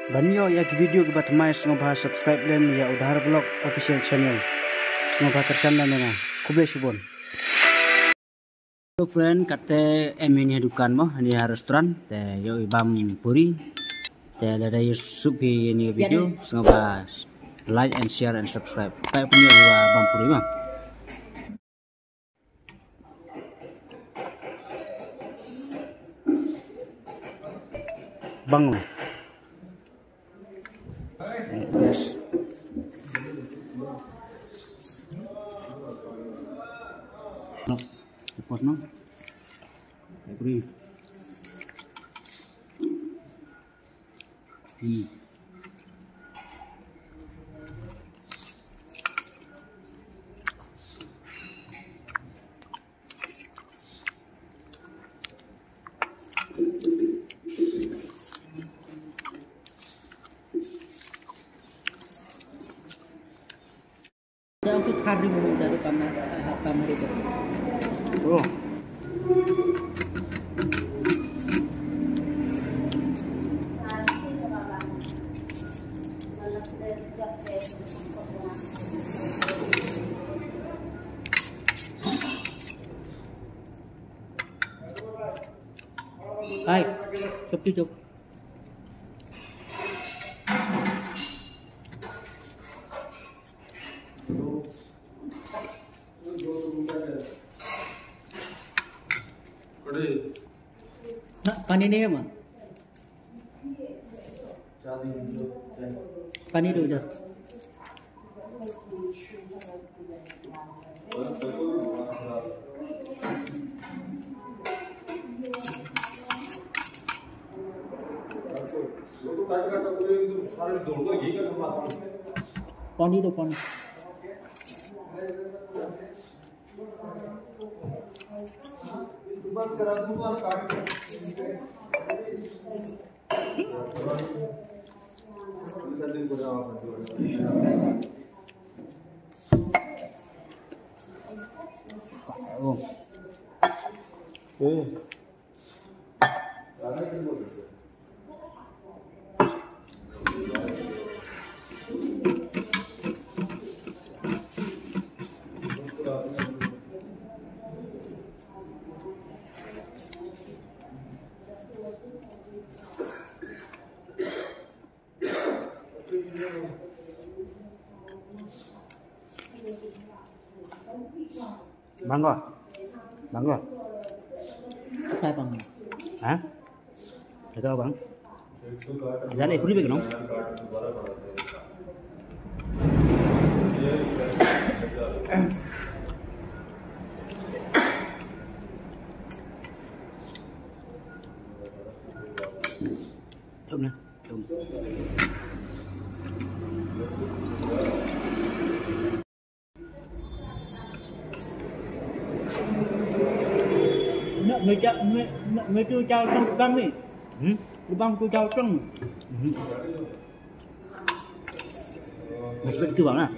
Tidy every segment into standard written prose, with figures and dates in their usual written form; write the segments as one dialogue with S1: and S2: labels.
S1: Banyo ya video ke batmai sengoba subscribe lem ya udhar vlog official channel sengoba tersan na kuble subon. Hello friend, kate emini dukan mo ni restoran te yo ibam puri te ada Yusuf ini video sengoba like and share and subscribe. Kayak punya gua bam puri mah. Bang. Yes. No, lepas no. Beri.
S2: Aku cari dulu dari kamar itu.
S1: Oh.
S2: Hai, cukup. Nak pani ni apa? Pani tu je. Pani tu pani.
S1: Oh. Bangga.
S2: Apa bang?
S1: Hah? Ada bang? Ada puri beg no? Thơm nè, thơm.
S2: Người tu trao trong băng đi. Băng tu trao trong.
S1: Maksud itu bang lah.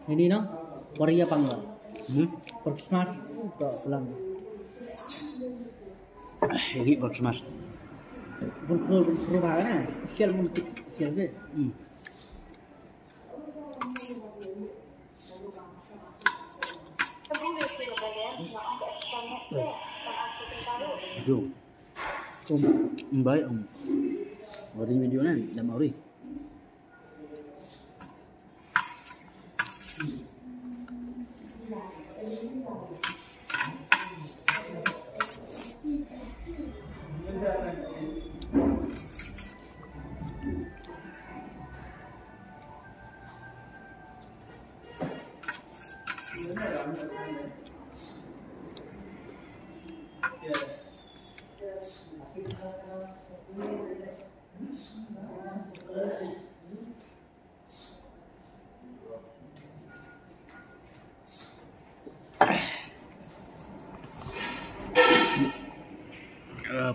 S2: Ini no, Korea pangga. Persmas ke pulang.
S1: Ini persmas.
S2: Perubahan, sial muntik, sial deh.
S1: Jom. Baik om. Beri video nan, dah mau ri.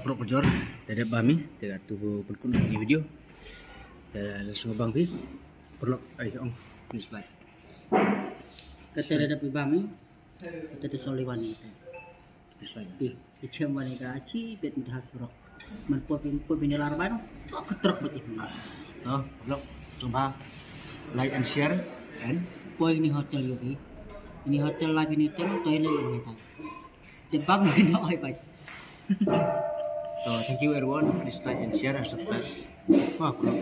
S1: Pro pejor dari bami tidak tuh berkun di video dan semua bang pi perlu ayo om display
S2: Kata ada bami, kita tu soli wanita.
S1: display
S2: Icam wanita aci bet dah surok. Manpot binilar ban, ketruk betul.
S1: tuh vlog coba like and share and
S2: Poin ini hotel yogi. Ini hotel lagi ni toilet ini tak. Jebak ni oi baik.
S1: so thank you everyone please like and share and subscribe. Wah, bro.